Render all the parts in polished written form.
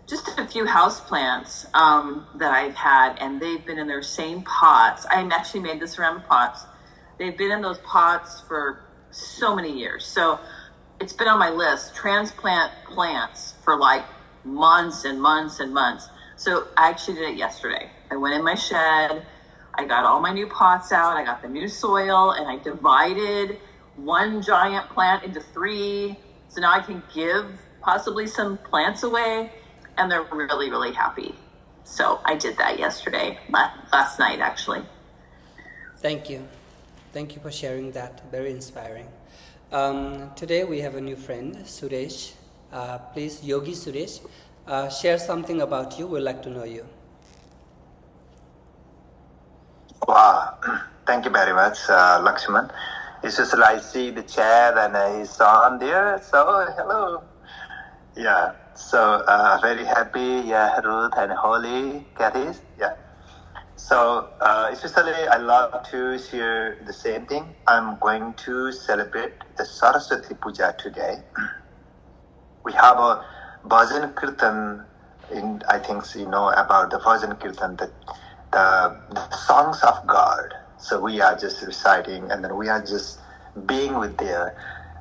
just a few house plants that I've had, and they've been in their same pots. I actually made the ceramic pots. They've been in those pots for so many years. So it's been on my list, transplant plants for like months and months and months. So I actually did it yesterday. I went in my shed, I got all my new pots out, I got the new soil, and I divided one giant plant into 3. So now I can give possibly some plants away, and they're really, really happy. So I did that yesterday, last night actually. Thank you. Thank you for sharing that. Very inspiring. Today we have a new friend, Suresh. Please, Yogi Suresh, share something about you. We'd like to know you. Wow, thank you very much, Laxman. It's just like I see the chair and his son there. So, hello. Yeah, so very happy. Yeah, Ruth and Holly, Kathy. Yeah. So, especially I love to share the same thing. I'm going to celebrate the Saraswati Puja today. We have a Bhajan Kirtan, I think you know about the Bhajan Kirtan, the songs of God. So we are just reciting, and then we are just being with there.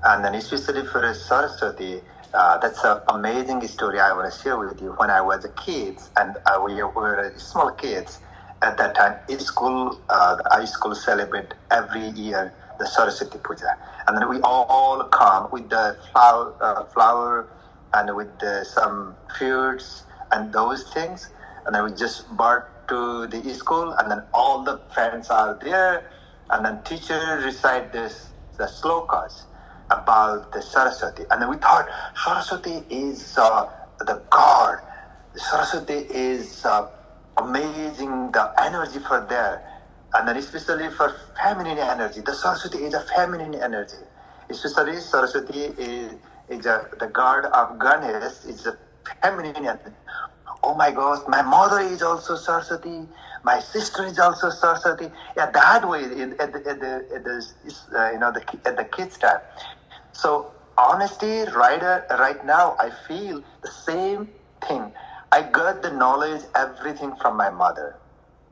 And then especially for Saraswati, that's an amazing story I want to share with you. When I was a kid, and we were small kids, at that time, in school, the high school celebrate every year the Saraswati Puja. And then we all come with the flower and with some fruits and those things. And then we just brought to the school, and then all the friends are there. And then teacher recite the slokas about the Saraswati. And then we thought Saraswati is the God. Saraswati is amazing, the energy for there. And then especially for feminine energy. The Saraswati is a feminine energy. Especially Saraswati is the god of Ganesh, is a feminine energy. Oh my gosh, my mother is also Saraswati. My sister is also Saraswati. Yeah, that way at the kids' time. So honestly, right now, I feel the same thing. I got the knowledge, everything from my mother.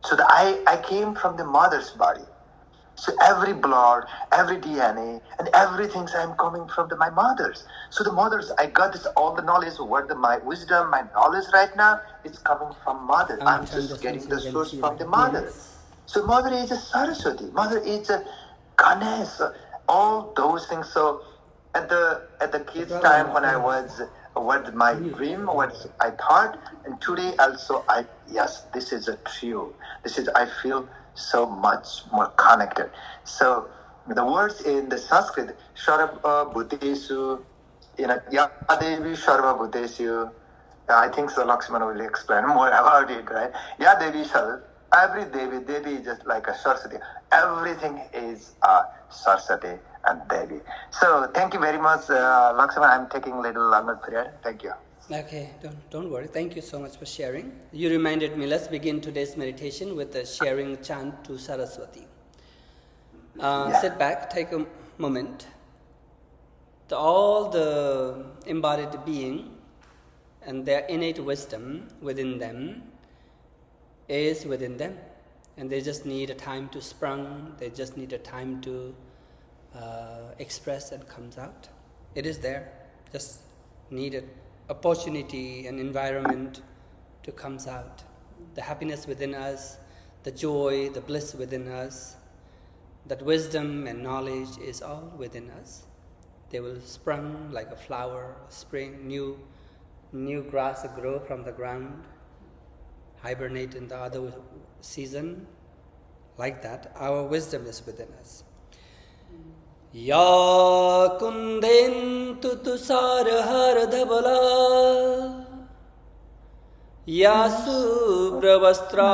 So I came from the mother's body. So every blood, every DNA, and everything I'm coming from my mother's. So the mothers, I got this all the knowledge. My wisdom, my knowledge right now is coming from mother. I'm just getting the source from the mother. So mother is a Saraswati. Mother is a Ganesh. All those things. So at the kids' time when I was, what my dream, what I thought, and today also yes, this is a true. I feel so much more connected. So the words in the Sanskrit, Sarva Bhutesu, Yadevi Sarva Bhutesu. I think so Laxman will explain more about it, right? Yadevi Sarva. Every Devi is just like a Saraswati. Everything is Saraswati and Devi. So thank you very much, Laxman. I'm taking a little longer period. Thank you. Okay, don't worry. Thank you so much for sharing. You reminded me, let's begin today's meditation with the sharing chant to Saraswati. Sit back, take a moment. All the embodied being and their innate wisdom within them is within them. And they just need a time to sprung, they just need a time to express and comes out. It is there, just needed opportunity and environment to comes out. The happiness within us, the joy, the bliss within us, that wisdom and knowledge is all within us. They will sprung like a flower, spring, new grass grow from the ground, hibernate in the other season. Like that, our wisdom is within us. Ya kundentu tusar har dhabala Ya subravastra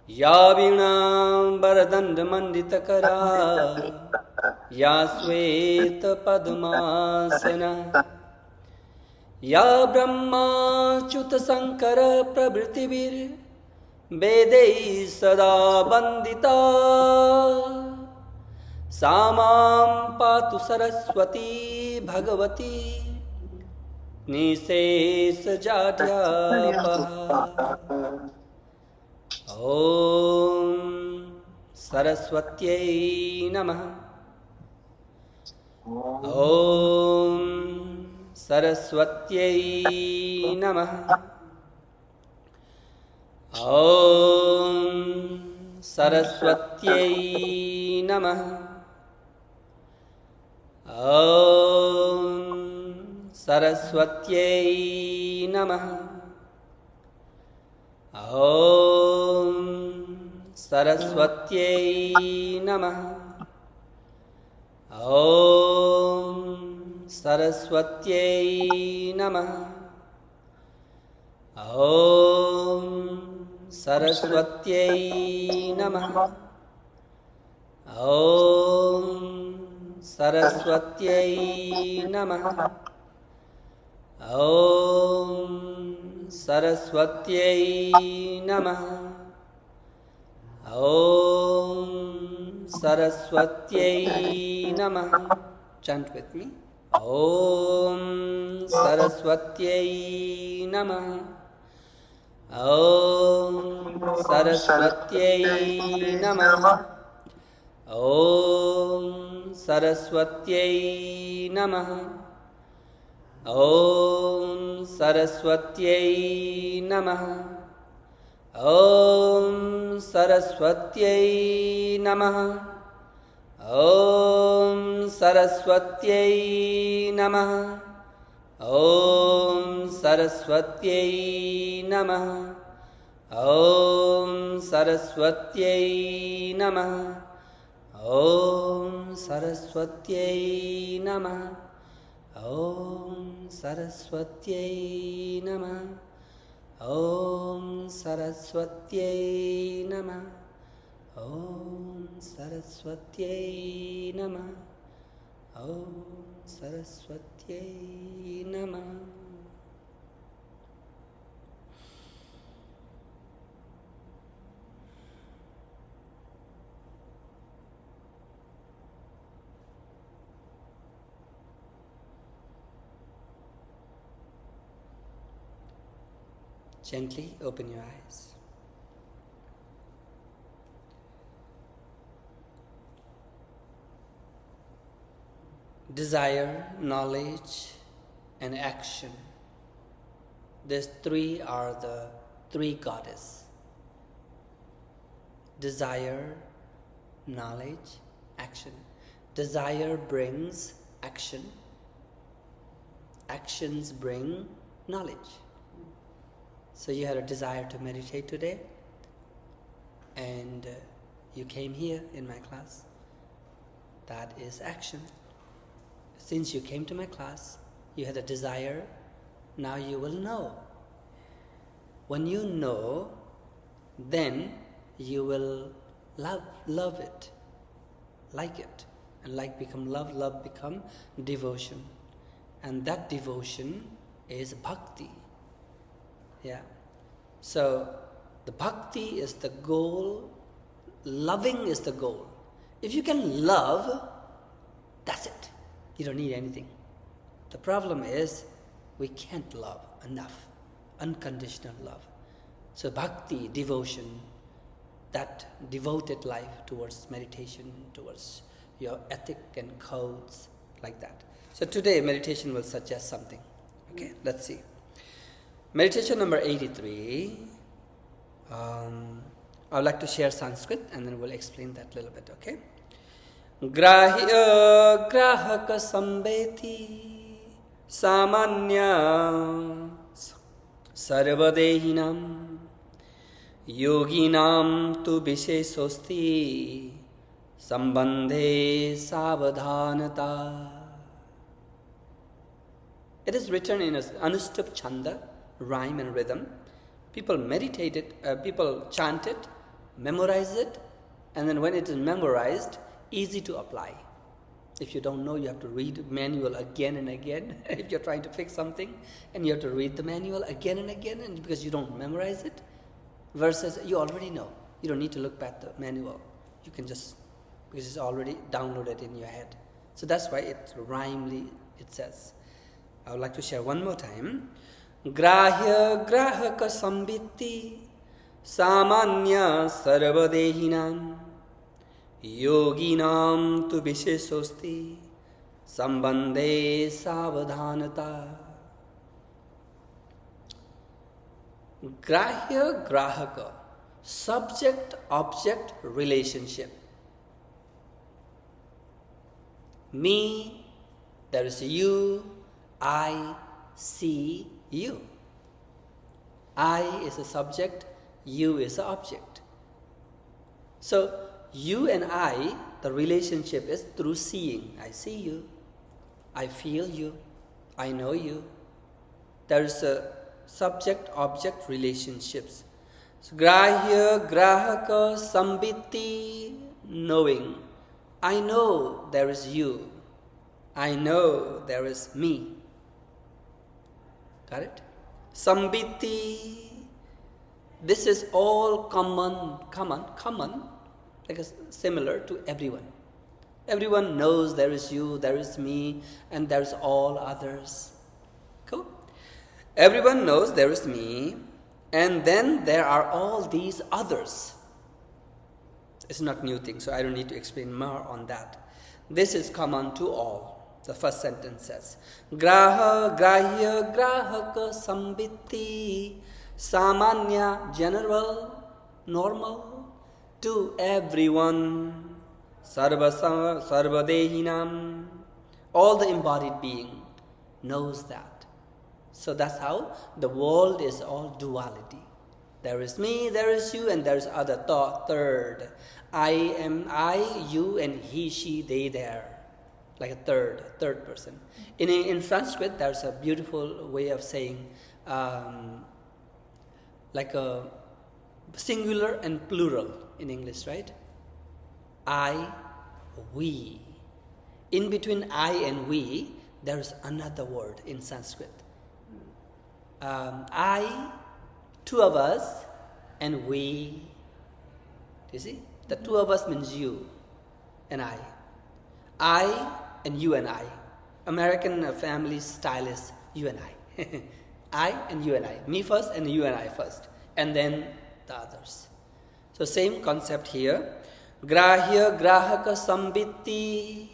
Ya vina baradand manditakara Ya sweta padmasana Ya brahma chuta sankara prabhritivir Vedai sada bandita Samam patu saraswati bhagavati Nises Jadyapaha. Om Saraswatyai Namaha. Om Saraswatyai Namaha. Om Saraswatyai Namaha. Om Saraswatyai Namaha. Om Saraswatyai Namaha. Om Saraswatyai Namaha. Om Saraswatyai Namaha. Om Saraswatyai Namaha. Om Saraswatyai Namaha. Om Saraswatyai Namaha. Chant with me. Om Saraswatyai Namaha. Om Saraswatyai Namaha. Om Saraswatyai Namaha. Om Saraswatyai Namaha. Om Saraswatyai Namaha. Om Saraswatyai Namaha. Om Saraswatyai Namaha. Om Saraswatyai Namaha. Om Saraswatyai Namaha. Om Saraswatyai Namaha. Om Saraswatyai Namaha. Om Saraswatyai Namaha. Om Saraswatyai Namaha. Gently open your eyes. Desire, knowledge, and action. These three are the three goddesses. Desire, knowledge, action. Desire brings action. Actions bring knowledge. So you had a desire to meditate today, and you came here in my class. That is action. Since you came to my class, you had a desire, now you will know. When you know, then you will love it, like it. And like become love, love become devotion. And that devotion is bhakti. Yeah. So the bhakti is the goal, loving is the goal. If you can love, that's it. You don't need anything. The problem is we can't love enough, unconditional love. So bhakti, devotion, that devoted life towards meditation, towards your ethic and codes, like that. So today meditation will suggest something. Okay, let's see. Meditation number 83. I would like to share Sanskrit and then we'll explain that a little bit, okay? Grahya grahaka sambeti samanya sarvadehinam yoginam tu vishesosti sambandhe savadhanata. It is written in Anustup Chanda, rhyme and rhythm. People meditate it, people chant it, memorize it, and then when it is memorized, easy to apply. If you don't know, you have to read the manual again and again. If you're trying to fix something, and you have to read the manual again and again, and because you don't memorize it, versus you already know. You don't need to look at the manual. You can just, because it's already downloaded in your head. So that's why it rhymely, it says. I would like to share one more time. Grahya grahaka sambitti samanya sarvadehinam yoginam tu vishesosti sambandhe savadhanata. Grahya grahaka, subject-object relationship. Me, there is you, I see you. I is a subject, you is an object. So, you and I, the relationship is through seeing. I see you, I feel you, I know you. There is a subject-object relationships. So, grahya grahaka sambitti, knowing. I know there is you. I know there is me. Got it? Sambitti. This is all common, like similar to everyone. Everyone knows there is you, there is me, and there is all others. Cool? Everyone knows there is me, and then there are all these others. It's not new thing, so I don't need to explain more on that. This is common to all. The first sentence says, Grahya grahaka sambitti, samanya, general, normal, to everyone, sarvadehinam, all the embodied being knows that. So that's how the world is all duality. There is me, there is you, and there is other third. I am I, you, and he, she, they, there. Like a third person. In Sanskrit, there's a beautiful way of saying like a singular and plural in English, right? I, we. In between I and we, there's another word in Sanskrit. I, two of us, and we. You see? The two of us means you and I. I and you and I. American family style is you and I. I and you and I. Me first and you and I first. And then the others. So same concept here. Grahya grahaka sambitti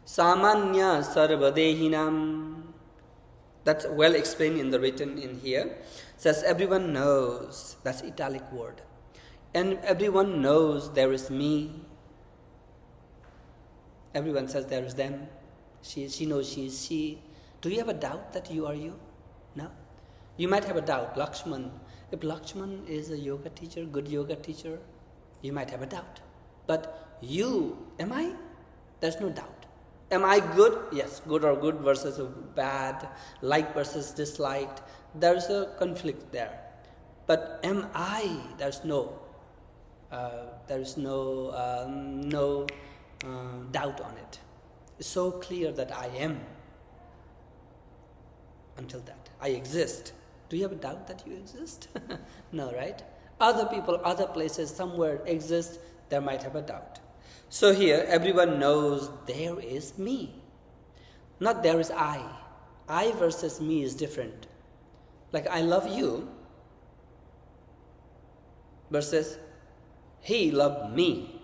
samanya sarvadehinam. That's well explained in the written in here. Says everyone knows. That's italic word. And everyone knows there is me. Everyone says there is them. She knows she is she. Do you have a doubt that you are you? No. You might have a doubt. Laxman. If Laxman is a yoga teacher, good yoga teacher, you might have a doubt. But you, am I? There's no doubt. Am I good? Yes, good or good versus bad, like versus disliked. There's a conflict there. But am I? There's no doubt on it. It's so clear that I am. Until that, I exist. Do you have a doubt that you exist? No, right? Other people, other places, somewhere exist, there might have a doubt. So here, everyone knows there is me. Not there is I. I versus me is different. Like I love you versus he loved me.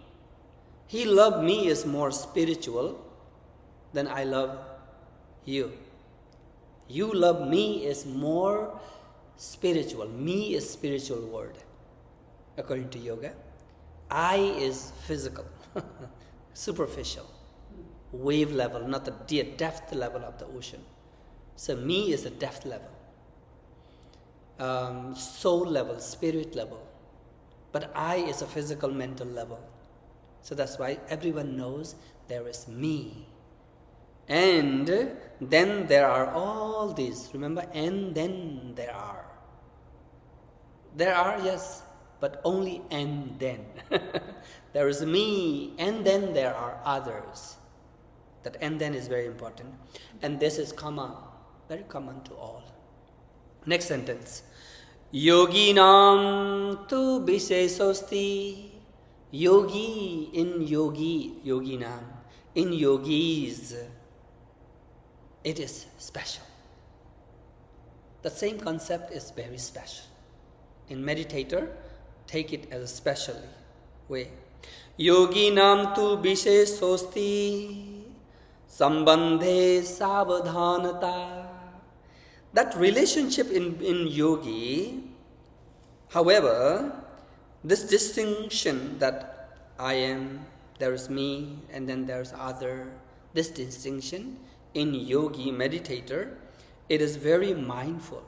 He loved me is more spiritual than I love you. You love me is more spiritual. Me is spiritual word, according to yoga. I is physical, superficial, wave level, not the depth level of the ocean. So me is a depth level, soul level, spirit level. But I is a physical, mental level. So that's why everyone knows there is me. And then there are all these. Remember, and then there are. There are, yes, but only and then. There is me, and then there are others. That and then is very important. And this is common, very common to all. Next sentence. Yoginam tu vishesosti. Yogi, in yogi, yoginam, in yogis, it is special. the same concept is very special. In meditator, take it as a special way. Yogi nam tu visheshosti sambandhe savadhanata. That relationship in yogi, however, this distinction that I am, there is me, and then there is other, this distinction in yogi meditator, it is very mindful.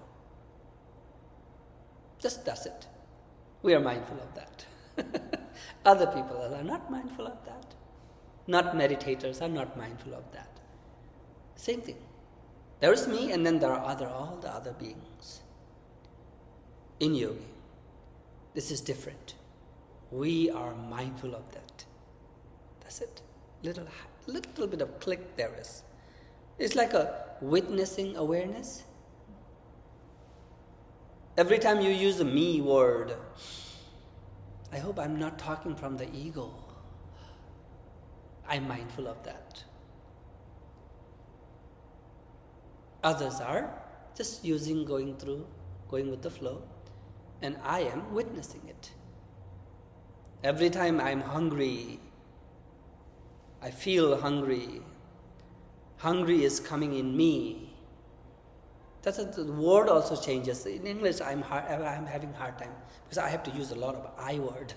Just does it. We are mindful of that. Other people are not mindful of that. Not meditators are not mindful of that. Same thing. There is me, and then there are all the other beings. In yogi, this is different. We are mindful of that. That's it. Little bit of click there is. It's like a witnessing awareness. Every time you use a me word, I hope I'm not talking from the ego. I'm mindful of that. Others are just using, going with the flow, and I am witnessing it. Every time I'm hungry, I feel hungry. Hungry is coming in me. The word also changes. In English, I'm having hard time because I have to use a lot of I word.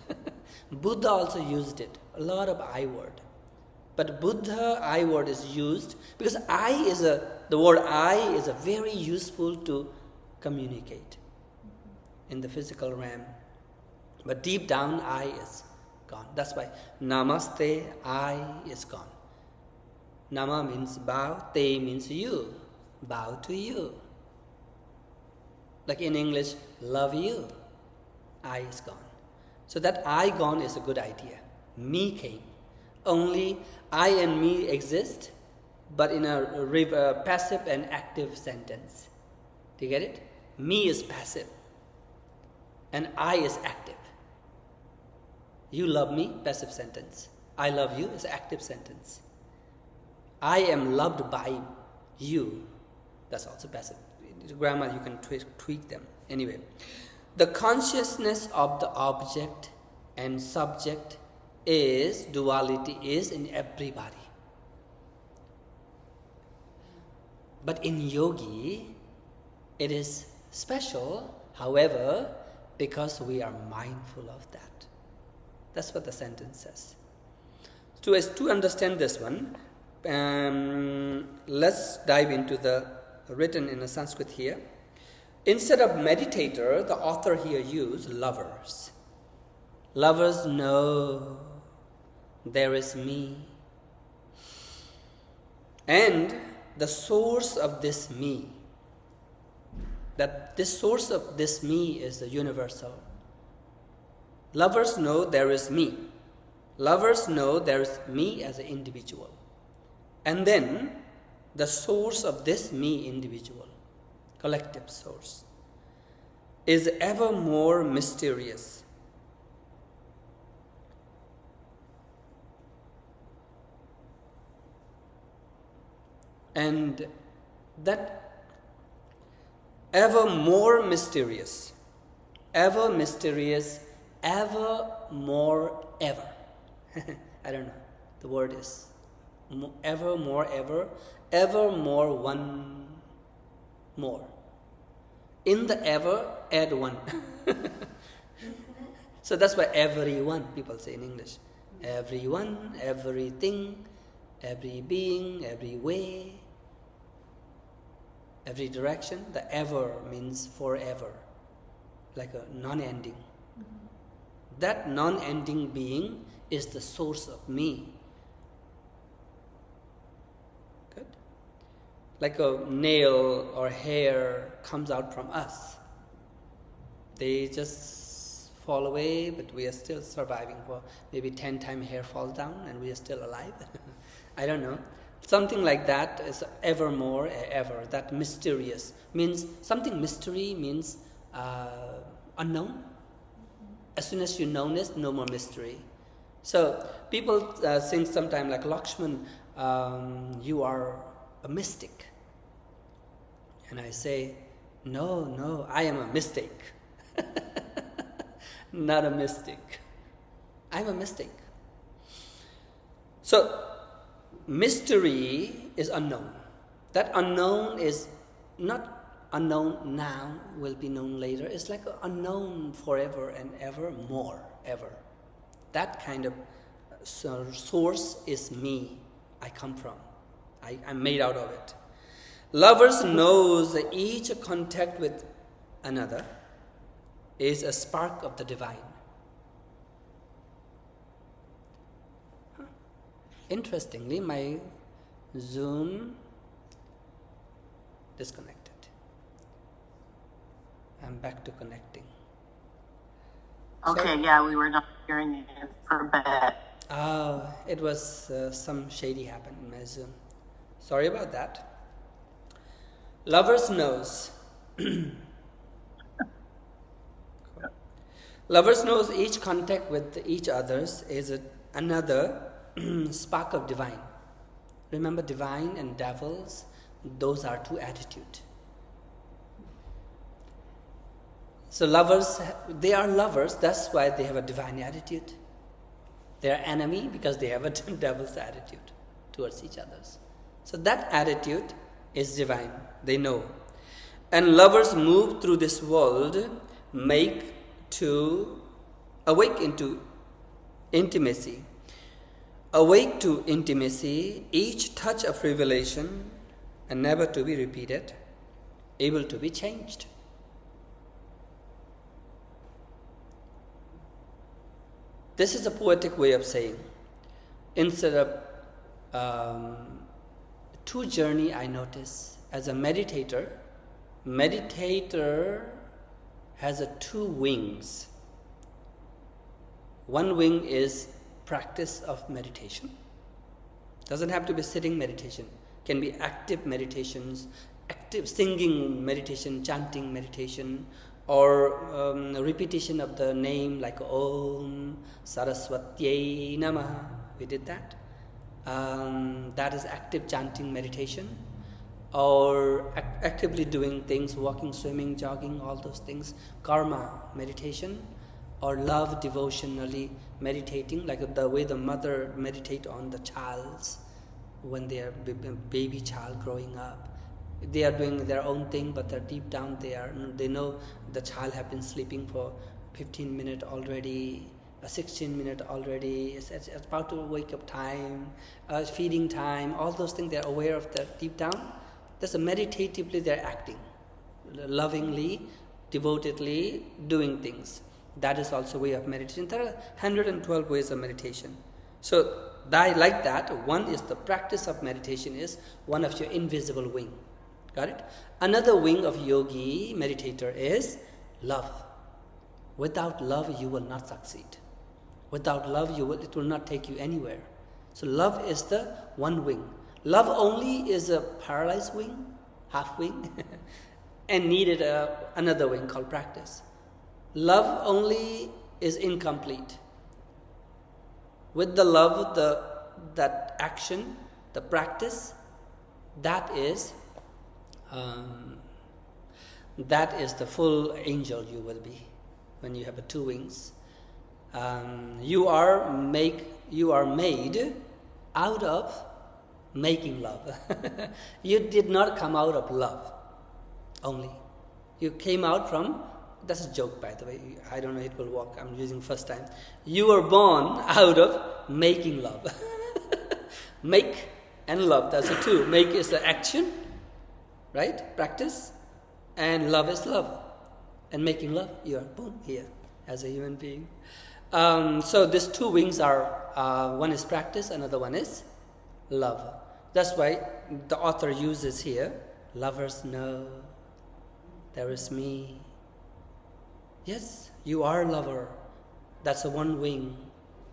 Buddha also used it, a lot of I word. But Buddha I word is used because the word I is a very useful to communicate in the physical realm. But deep down, I is gone. That's why Namaste, I is gone. Nama means bow, te means you. Bow to you. Like in English, love you. I is gone. So that I gone is a good idea. Me came. Only I and me exist, but in a passive and active sentence. Do you get it? Me is passive, and I is active. You love me, passive sentence. I love you is active sentence. I am loved by you. That's also passive. The grammar, you can tweak them. Anyway, the consciousness of the object and subject is, duality is in everybody. But in yogi, it is special, however, because we are mindful of that. That's what the sentence says. To understand this one, let's dive into the written in a Sanskrit here. Instead of meditator, the author here used lovers. Lovers know there is me. And the source of this me, that this source of this me is the universal. Lovers know there is me. Lovers know there is me as an individual. And then the source of this me individual, collective source, is ever more mysterious. And that ever more mysterious, ever more ever. I don't know, the word is ever more one more. In the ever, add one. So that's why everyone, people say in English. Everyone, everything, every being, every way, every direction. The ever means forever, like a non-ending. That non-ending being is the source of me. Good? Like a nail or hair comes out from us. They just fall away, but we are still surviving. For maybe 10 times hair falls down and we are still alive. I don't know. Something like that is evermore, ever. That mysterious means something. Mystery means unknown. As soon as you know this, no more mystery. So people think sometimes like, Laxman, you are a mystic. And I say, No, I am a mystic. Not a mystic. I'm a mystic. So, mystery is unknown. That unknown is not unknown now, will be known later. It's like unknown forever and ever more, ever. That kind of source is me. I come from. I'm made out of it. Lovers knows that each contact with another is a spark of the divine. Interestingly, my Zoom disconnected. I'm back to connecting. Okay, yeah, we were not hearing you for a bit. It was some shady happened in my Zoom. Sorry about that. Lovers knows. Lovers knows each contact with each others is another spark of divine. Remember, divine and devils, those are two attitudes. So lovers, they are lovers, that's why they have a divine attitude. They are enemy because they have a devil's attitude towards each other. So that attitude is divine, they know. And lovers move through this world, awake into intimacy. Awake to intimacy, each touch of revelation, and never to be repeated, able to be changed. This is a poetic way of saying, instead of two journey, I notice, as a meditator has two wings. One wing is practice of meditation. Doesn't have to be sitting meditation. Can be active meditations, active singing meditation, chanting meditation, or repetition of the name like Om Saraswatyai Namaha. We did that. That is active chanting meditation. Or actively doing things, walking, swimming, jogging, all those things. Karma meditation. Or love devotionally meditating, like the way the mother meditate on the child's when they are baby child growing up. They are doing their own thing, but they're deep down they know the child have been sleeping for 15 minutes already, 16 minutes already. It's about to wake up time, feeding time. All those things they're aware of that deep down. That's meditatively they're acting, lovingly, devotedly doing things. That is also a way of meditation. There are 112 ways of meditation. So like that, one is the practice of meditation is one of your invisible wing. Got it? Another wing of yogi, meditator, is love. Without love, you will not succeed. Without love, it will not take you anywhere. So love is the one wing. Love only is a paralyzed wing, half wing, and needed another wing called practice. Love only is incomplete. With the love, that action, the practice, that is the full angel you will be when you have two wings. You are made out of making love. You did not come out of love only. You came out from. That's a joke, by the way. I don't know if it will work. I'm using first time. You were born out of making love. Make and love. That's the two. Make is the action, right? Practice. And love is love. And making love, you are born here as a human being. So these two wings are, one is practice, another one is love. That's why the author uses here, lovers know there is me. Yes, you are lover. That's the one wing.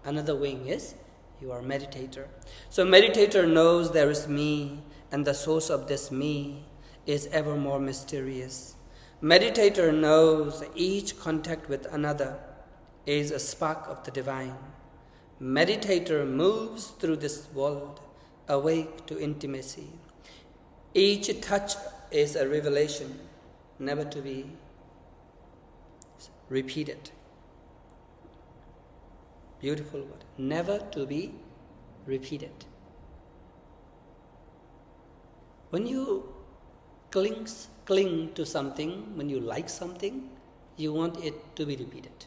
Another wing is you are meditator. So meditator knows there is me, and the source of this me is ever more mysterious. Meditator knows each contact with another is a spark of the divine. Meditator moves through this world, awake to intimacy. Each touch is a revelation, never to be repeated. Beautiful word. Never to be repeated. When you cling to something, when you like something, you want it to be repeated.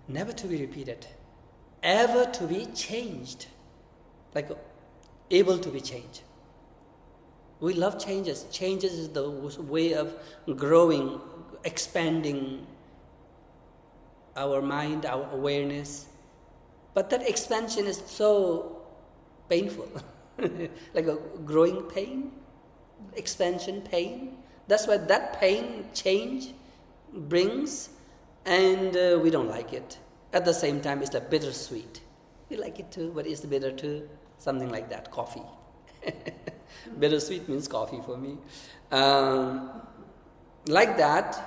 Never to be repeated. Ever to be changed. Like able to be changed. We love changes. Changes is the way of growing, expanding our mind, our awareness. But that expansion is so painful. Like a growing pain, expansion pain. That's why that pain, change, brings, and we don't like it. At the same time, it's like bittersweet. We like it too, but it's bitter too. Something like that, coffee. Bittersweet means coffee for me. Like that,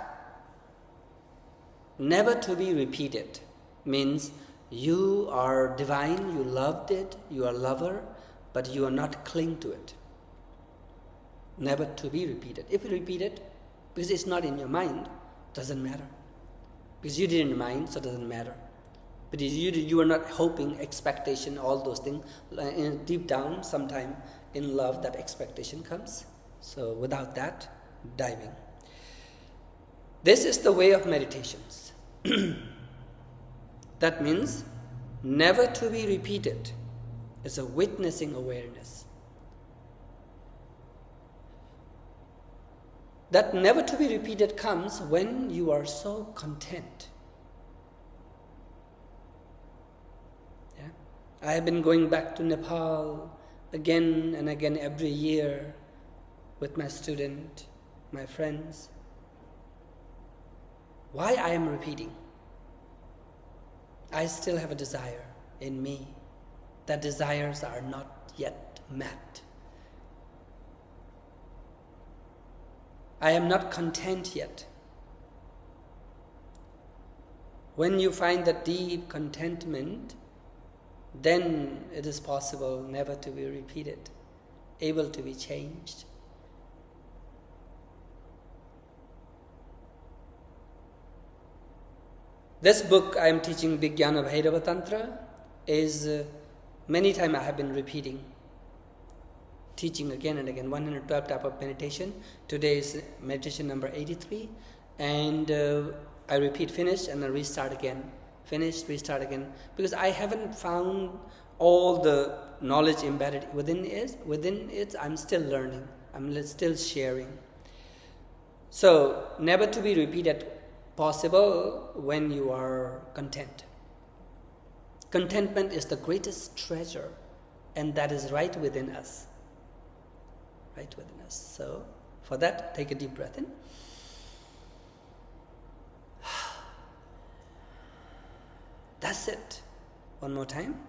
never to be repeated means you are divine, you loved it, you are a lover, but you are not cling to it. Never to be repeated. If you repeat it, because it's not in your mind, doesn't matter. Because you didn't mind, so it doesn't matter. But you are not hoping, expectation, all those things. Deep down, sometime in love, that expectation comes. So without that, diving. This is the way of meditations. That means never to be repeated. It's a witnessing awareness. That never to be repeated comes when you are so content. Yeah? I have been going back to Nepal again and again every year with my student, my friends. Why I am repeating? I still have a desire in me. That desires are not yet met. I am not content yet. When you find that deep contentment, then it is possible never to be repeated, able to be changed. This book I am teaching, Vigyana Bharava Tantra, is many times I have been repeating, teaching again and again, 112 type of meditation. Today is meditation number 83, and I repeat, finish, and then restart again. Finish, restart again, because I haven't found all the knowledge embedded within it. I'm still learning. I'm still sharing. So, never to be repeated, possible when you are content. Contentment is the greatest treasure, and that is right within us. Right within us. So, for that, take a deep breath in. That's it. One more time.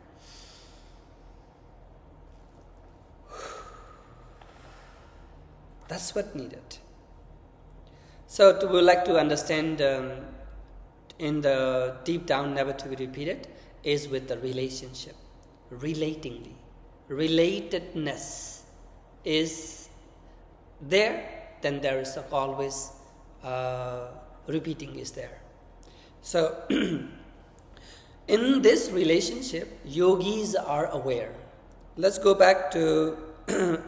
That's what needed. So we would like to understand in the deep down, never to be repeated, is with the relationship. Relatingly. Relatedness is there, then there is always repeating is there. So in this relationship, yogis are aware. Let's go back to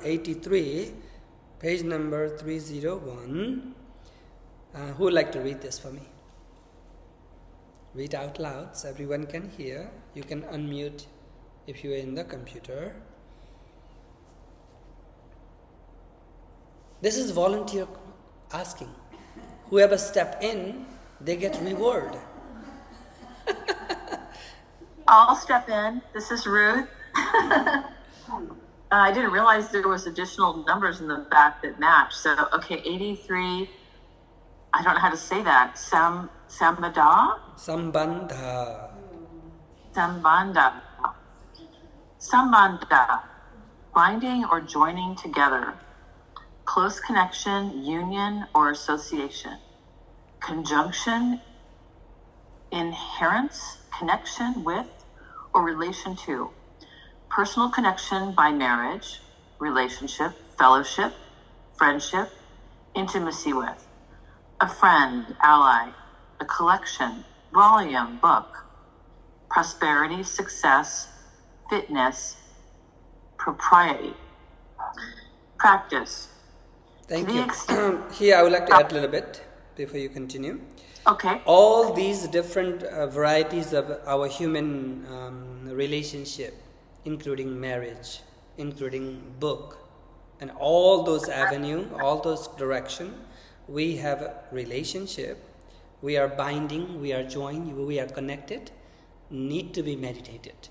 83, page number 301. Who would like to read this for me? Read out loud so everyone can hear. You can unmute if you are in the computer. This is volunteer asking. Whoever step in, they get reward. I'll step in. This is Ruth. I didn't realize there was additional numbers in the back that match. So, okay, 83. I don't know how to say that. Sambandha. Sambandha. Binding or joining together. Close connection, union, or association. Conjunction, inherence, connection with, or relation to. Personal connection by marriage, relationship, fellowship, friendship, intimacy with, a friend, ally, a collection, volume, book, prosperity, success, fitness, propriety. Practice. Thank you. Here I would like to add a little bit before you continue. Okay. All these different varieties of our human relationship, including marriage, including book, and all those avenues, all those direction, we have a relationship, we are binding, we are joined, we are connected, need to be meditated.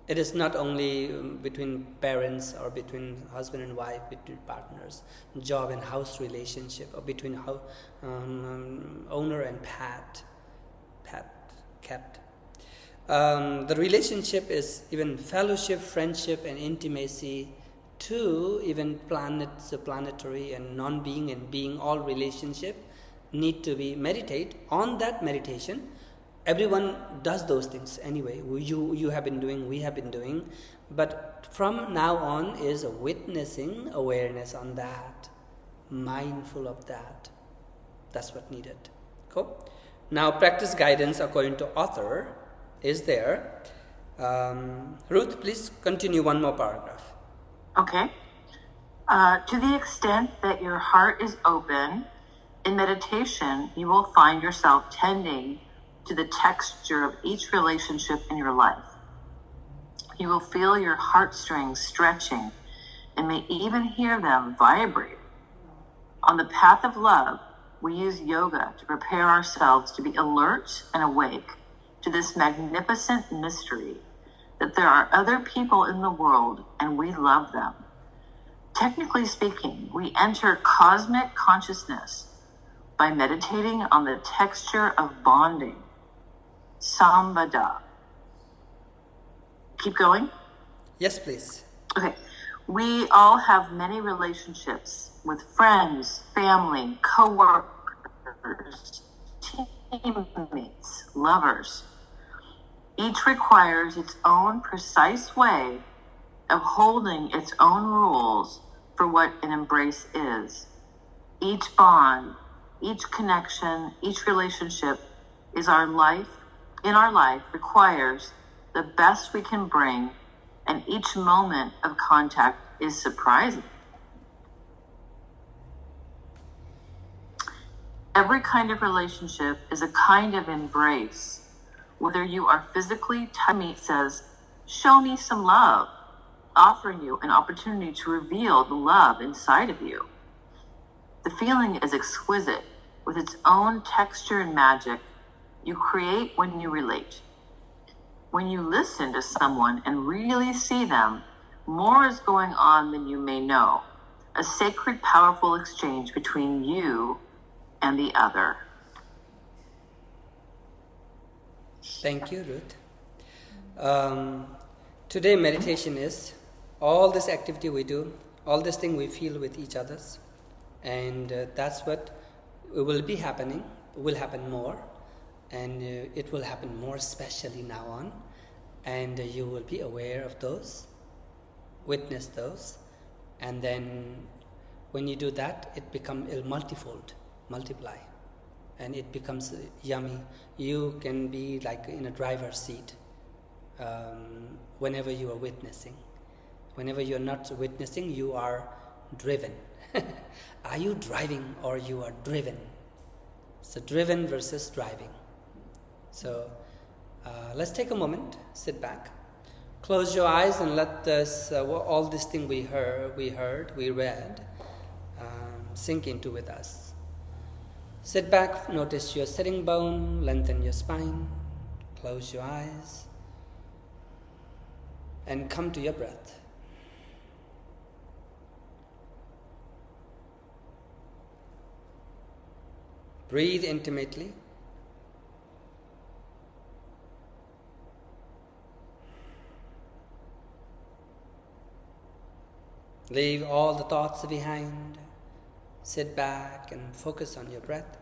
It is not only between parents or between husband and wife, between partners, job and house relationship, or between owner and cat. The relationship is even fellowship, friendship, and intimacy to even planetary and non-being and being. All relationship need to be meditate. On that meditation, everyone does those things anyway. You have been doing, we have been doing, but from now on is a witnessing awareness on that, mindful of that. That's what needed. Cool. Now practice guidance according to author is there. Ruth, please continue one more paragraph. Okay. To the extent that your heart is open, in meditation, you will find yourself tending to the texture of each relationship in your life. You will feel your heartstrings stretching and may even hear them vibrate. On the path of love, we use yoga to prepare ourselves to be alert and awake to this magnificent mystery that there are other people in the world and we love them. Technically speaking, we enter cosmic consciousness by meditating on the texture of bonding. Sambada. Keep going? Yes, please. Okay. We all have many relationships with friends, family, co-workers, teammates, lovers. Each requires its own precise way of holding its own rules for what an embrace is. Each bond, each connection, each relationship in our life requires the best we can bring, and each moment of contact is surprising. Every kind of relationship is a kind of embrace. Whether you are physically touching says, "Show me some love," offering you an opportunity to reveal the love inside of you. The feeling is exquisite, with its own texture and magic you create when you relate. When you listen to someone and really see them, more is going on than you may know. A sacred, powerful exchange between you and the other. Thank you, Ruth. Today meditation is all this activity we do, all this thing we feel with each others, and that's what will be happening, will happen more, and it will happen more especially now on, and you will be aware of those, witness those, and then when you do that, it becomes multiply, and it becomes yummy. You can be like in a driver's seat whenever you are witnessing. Whenever you're not witnessing, you are driven. Are you driving or you are driven? So driven versus driving. So let's take a moment, sit back, close your eyes, and let this all this thing we read, sink into with us. Sit back, notice your sitting bone, lengthen your spine, close your eyes, and come to your breath. Breathe intimately. Leave all the thoughts behind. Sit back and focus on your breath.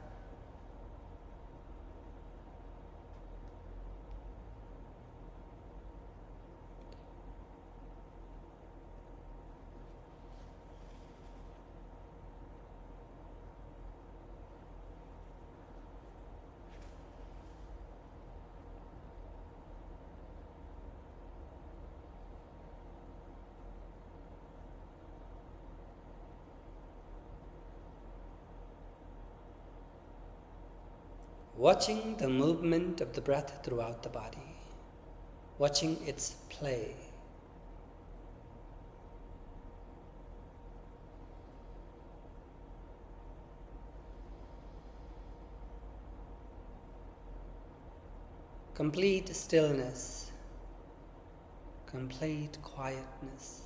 watching the movement of the breath throughout the body, watching its play. Complete stillness, complete quietness.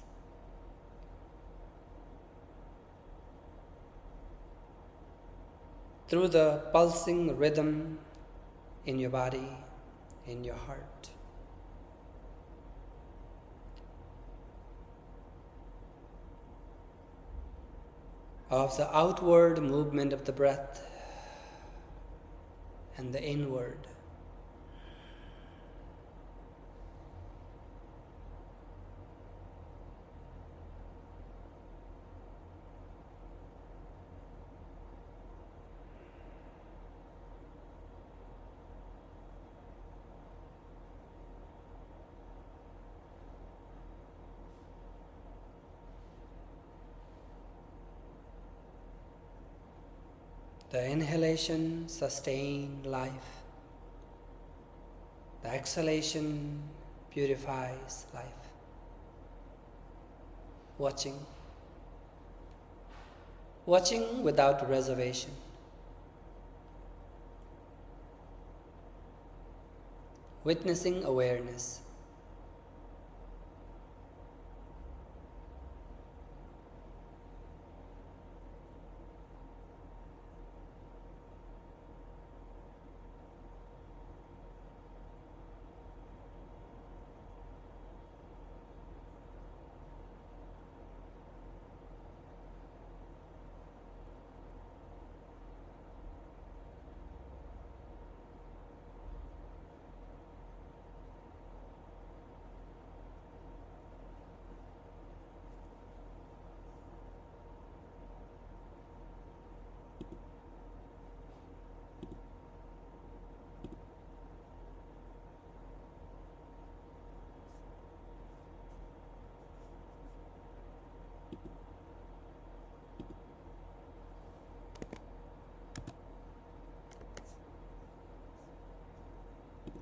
Through the pulsing rhythm in your body, in your heart. Of the outward movement of the breath and the inward. The inhalation sustains life. The exhalation purifies life. Watching. Watching without reservation. Witnessing awareness.